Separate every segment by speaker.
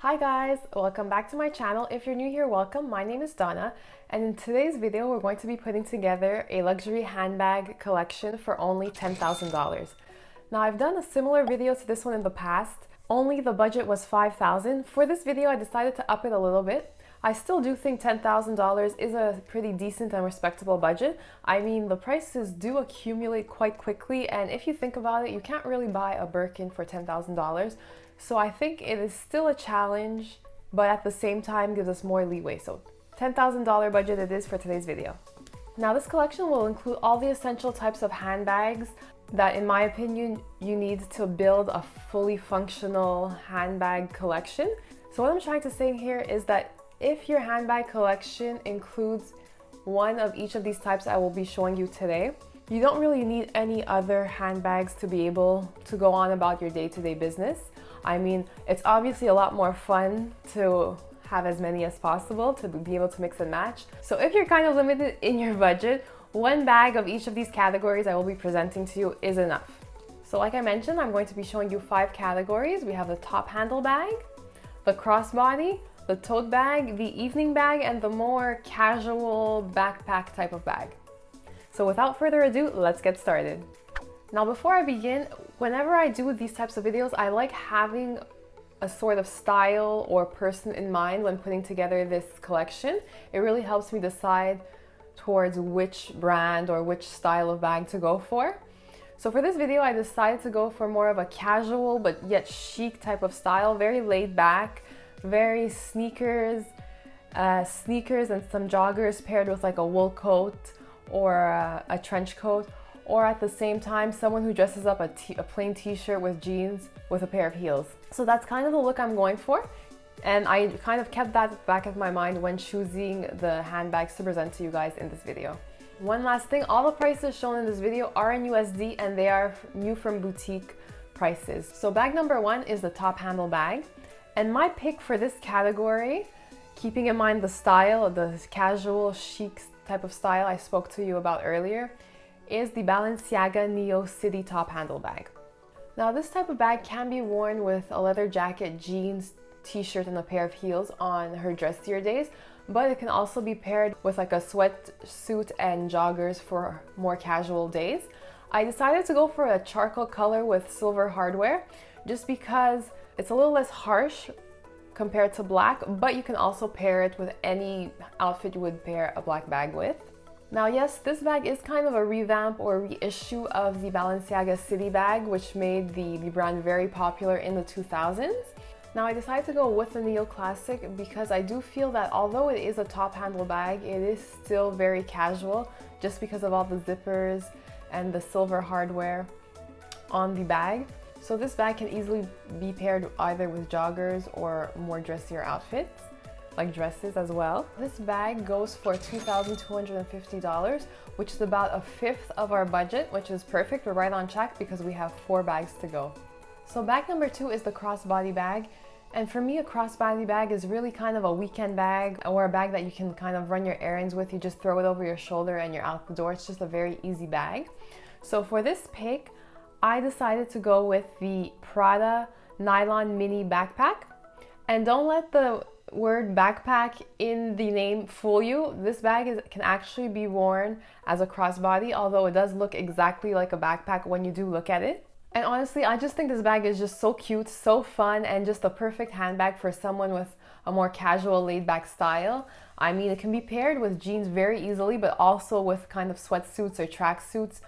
Speaker 1: Hi guys, welcome back to my channel. If you're new here, welcome. My name is Donna, and in today's video we're going to be putting together a luxury handbag collection for only $10,000. Now I've done a similar video to this one in the past, only the budget was $5,000. For this video I decided to up it a little bit. I still do think $10,000 is a pretty decent and respectable budget. I mean, the prices do accumulate quite quickly, and if you think about it, you can't really buy a Birkin for $10,000. So I think it is still a challenge, but at the same time gives us more leeway. So $10,000 budget it is for today's video. Now this collection will include all the essential types of handbags that, in my opinion, you need to build a fully functional handbag collection. So what I'm trying to say here is that if your handbag collection includes one of each of these types I will be showing you today, you don't really need any other handbags to be able to go on about your day-to-day business. I mean, it's obviously a lot more fun to have as many as possible to be able to mix and match. So if you're kind of limited in your budget, one bag of each of these categories I will be presenting to you is enough. So like I mentioned, I'm going to be showing you 5 categories. We have the top handle bag, the crossbody, the tote bag, the evening bag, and the more casual backpack type of bag. So without further ado, let's get started. Now before I begin, whenever I do these types of videos, I like having a sort of style or person in mind when putting together this collection. It really helps me decide towards which brand or which style of bag to go for. So for this video, I decided to go for more of a casual but yet chic type of style, very laid back, very sneakers and some joggers paired with like a wool coat or a trench coat, or at the same time someone who dresses up a plain t-shirt with jeans with a pair of heels. So that's kind of the look I'm going for, and I kind of kept that back of my mind when choosing the handbags to present to you guys in this video. One last thing, all the prices shown in this video are in USD and they are new from boutique prices. So bag number 1 is the top handle bag, and my pick for this category, keeping in mind the style, the casual chic type of style I spoke to you about earlier, is the Balenciaga Neo City top handle bag. Now this type of bag can be worn with a leather jacket, jeans, t-shirt, and a pair of heels on her dressier days, but it can also be paired with like a sweatsuit and joggers for more casual days. I decided to go for a charcoal color with silver hardware just because it's a little less harsh compared to black, but you can also pair it with any outfit you would pair a black bag with. Now yes, this bag is kind of a revamp or reissue of the Balenciaga City bag, which made the brand very popular in the 2000s. Now I decided to go with the neoclassic because I do feel that although it is a top handle bag, it is still very casual just because of all the zippers and the silver hardware on the bag. So this bag can easily be paired either with joggers or more dressier outfits, like dresses as well. This bag goes for $2,250, which is about a fifth of our budget, which is perfect. We're right on track because we have 4 bags to go. So bag number 2 is the crossbody bag. And for me, a crossbody bag is really kind of a weekend bag, or a bag that you can kind of run your errands with. You just throw it over your shoulder and you're out the door. It's just a very easy bag. So for this pick, I decided to go with the Prada nylon mini backpack. And don't let the word backpack in the name fool you. This bag can actually be worn as a crossbody, although it does look exactly like a backpack when you do look at it. And honestly, I just think this bag is just so cute, so fun, and just a perfect handbag for someone with a more casual laid-back style. I mean, it can be paired with jeans very easily, but also with kind of sweatsuits or tracksuits.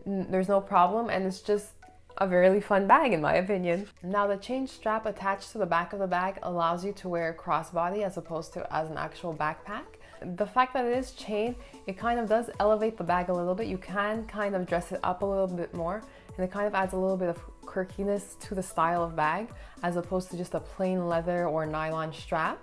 Speaker 1: There's no problem, and it's just a really fun bag in my opinion. Now the chain strap attached to the back of the bag allows you to wear a crossbody as opposed to as an actual backpack. The fact that it is chain, it kind of does elevate the bag a little bit. You can kind of dress it up a little bit more, and it kind of adds a little bit of quirkiness to the style of bag as opposed to just a plain leather or nylon strap.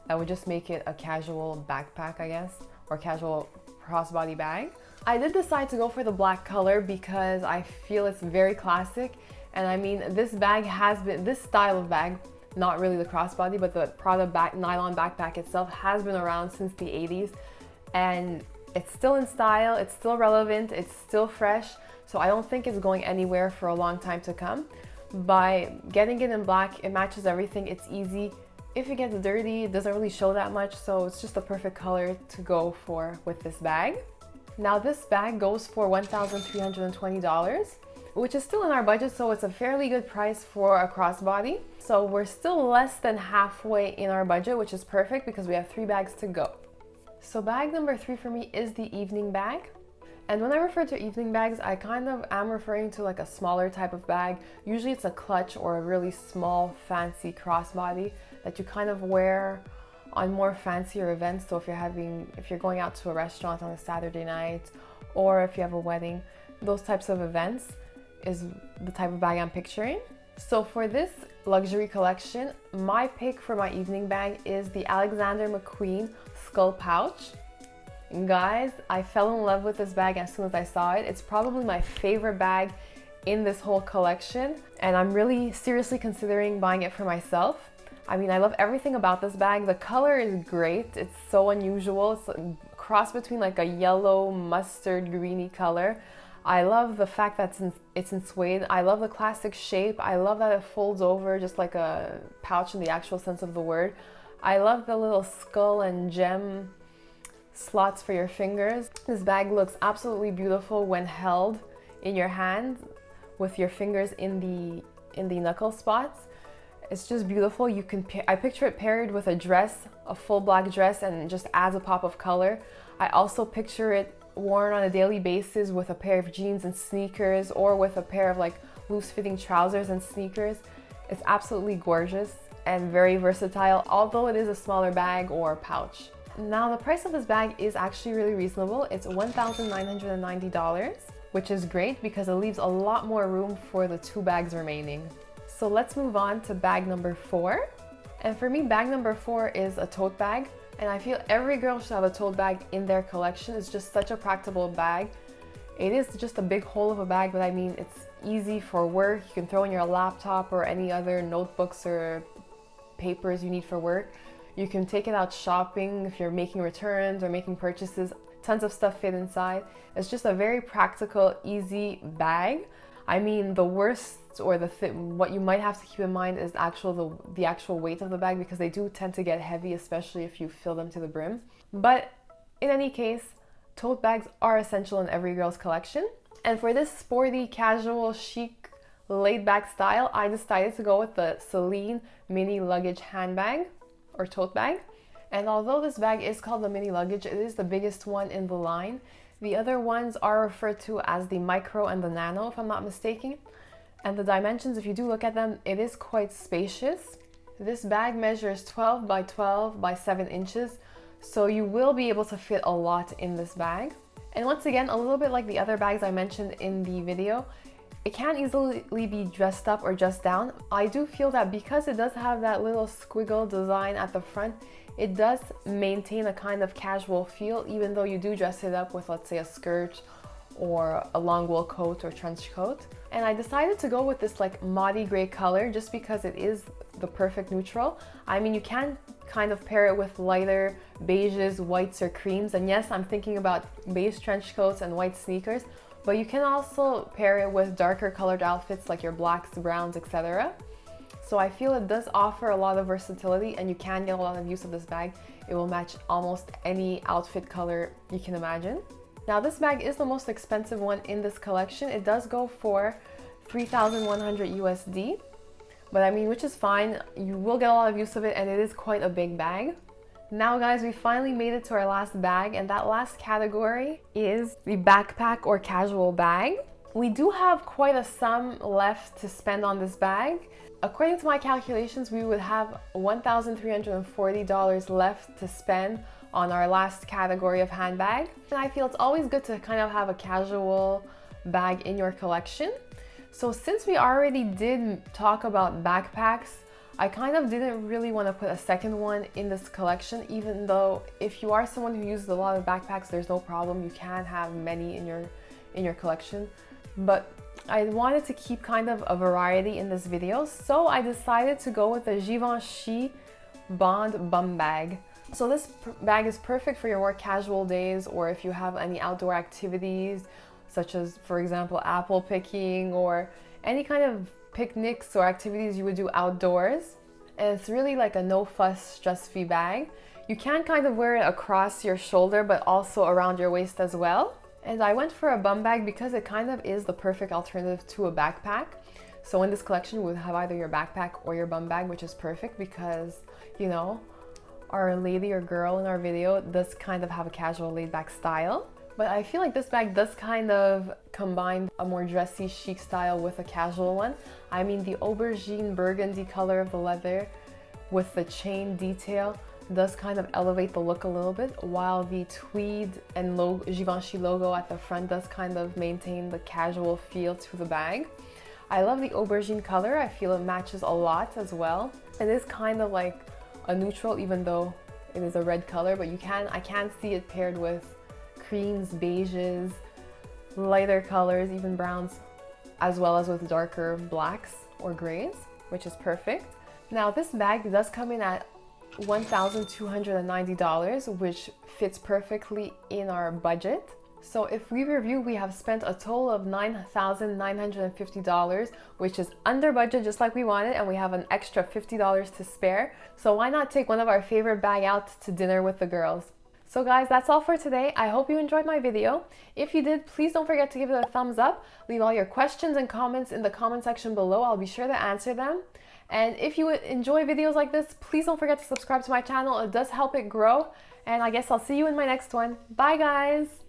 Speaker 1: That would just make it a casual backpack, I guess, or casual crossbody bag. I did decide to go for the black color because I feel it's very classic, and I mean this style of bag, not really the crossbody, but the Prada nylon backpack itself has been around since the 80s, and it's still in style, it's still relevant, it's still fresh, so I don't think it's going anywhere for a long time to come. By getting it in black, it matches everything, it's easy if it gets dirty, it doesn't really show that much, so it's just the perfect color to go for with this bag. Now this bag goes for $1,320, which is still in our budget, so it's a fairly good price for a crossbody. So we're still less than halfway in our budget, which is perfect because we have 3 bags to go. So bag number 3 for me is the evening bag. And when I refer to evening bags, I kind of am referring to like a smaller type of bag. Usually it's a clutch or a really small fancy crossbody that you kind of wear on more fancier events. So if you're going out to a restaurant on a Saturday night, or if you have a wedding, those types of events is the type of bag I'm picturing. So for this luxury collection, my pick for my evening bag is the Alexander McQueen skull pouch. Guys, I fell in love with this bag as soon as I saw it. It's probably my favorite bag in this whole collection, and I'm really seriously considering buying it for myself. I mean, I love everything about this bag. The color is great. It's so unusual. It's a cross between like a yellow mustard greeny color. I love the fact that it's in suede. I love the classic shape. I love that it folds over just like a pouch in the actual sense of the word. I love the little skull and gem slots for your fingers. This bag looks absolutely beautiful when held in your hand with your fingers in the knuckle spots. It's just beautiful. I picture it paired with a dress, a full black dress, and just adds a pop of color. I also picture it worn on a daily basis with a pair of jeans and sneakers, or with a pair of like loose fitting trousers and sneakers. It's absolutely gorgeous and very versatile, although it is a smaller bag or pouch. Now the price of this bag is actually really reasonable. It's $1,990, which is great because it leaves a lot more room for the 2 bags remaining. So let's move on to bag number 4. And for me, bag number 4 is a tote bag. And I feel every girl should have a tote bag in their collection. It's just such a practical bag. It is just a big hole of a bag, but I mean, it's easy for work. You can throw in your laptop or any other notebooks or papers you need for work. You can take it out shopping if you're making returns or making purchases. Tons of stuff fit inside. It's just a very practical, easy bag. I mean, the worst or what you might have to keep in mind is the actual weight of the bag, because they do tend to get heavy, especially if you fill them to the brim. But in any case, tote bags are essential in every girl's collection. And for this sporty, casual, chic, laid-back style, I decided to go with the Celine mini luggage handbag or tote bag. And although this bag is called the mini luggage, it is the biggest one in the line. The other ones are referred to as the micro and the nano, if I'm not mistaken. And the dimensions, if you do look at them, it is quite spacious. This bag measures 12 by 12 by 7 inches, so you will be able to fit a lot in this bag. And once again, a little bit like the other bags I mentioned in the video, it can easily be dressed up or dressed down. I do feel that because it does have that little squiggle design at the front, it does maintain a kind of casual feel, even though you do dress it up with, let's say, a skirt or a long wool coat or trench coat. And I decided to go with this like maudie gray color just because it is the perfect neutral. I mean, you can kind of pair it with lighter beiges, whites, or creams. And yes, I'm thinking about beige trench coats and white sneakers, but you can also pair it with darker colored outfits like your blacks, browns, etc. So I feel it does offer a lot of versatility, and you can get a lot of use of this bag. It will match almost any outfit color you can imagine. Now this bag is the most expensive one in this collection. It does go for 3,100 USD, but I mean, which is fine. You will get a lot of use of it, and it is quite a big bag. Now guys, we finally made it to our last bag, and that last category is the backpack or casual bag. We do have quite a sum left to spend on this bag. According to my calculations, we would have $1,340 left to spend on our last category of handbag. And I feel it's always good to kind of have a casual bag in your collection. So since we already did talk about backpacks, I kind of didn't really want to put a second one in this collection, even though if you are someone who uses a lot of backpacks, there's no problem. You can have many in your collection. But I wanted to keep kind of a variety in this video, so I decided to go with the Givenchy Bum Bag. So this bag is perfect for your more casual days, or if you have any outdoor activities, such as, for example, apple picking or any kind of picnics or activities you would do outdoors. and it's really like a no fuss, stress-free bag. You can kind of wear it across your shoulder, but also around your waist as well. And I went for a bum bag because it kind of is the perfect alternative to a backpack. So in this collection, we would have either your backpack or your bum bag, which is perfect because, you know, our lady or girl in our video does kind of have a casual laid back style. But I feel like this bag does kind of combine a more dressy chic style with a casual one. I mean, the aubergine burgundy color of the leather with the chain detail does kind of elevate the look a little bit, while the tweed and Givenchy logo at the front does kind of maintain the casual feel to the bag. I love the aubergine color. I feel it matches a lot as well. It is kind of like a neutral, even though it is a red color, but I can see it paired with creams, beiges, lighter colors, even browns, as well as with darker blacks or grays, which is perfect. Now this bag does come in at $1,290, which fits perfectly in our budget. So if we review, we have spent a total of $9,950, which is under budget just like we wanted, and we have an extra $50 to spare. So why not take one of our favorite bag out to dinner with the girls? So guys, that's all for today. I hope you enjoyed my video. If you did, please don't forget to give it a thumbs up. Leave all your questions and comments in the comment section below. I'll be sure to answer them. And if you enjoy videos like this, please don't forget to subscribe to my channel. It does help it grow. And I guess I'll see you in my next one. Bye guys!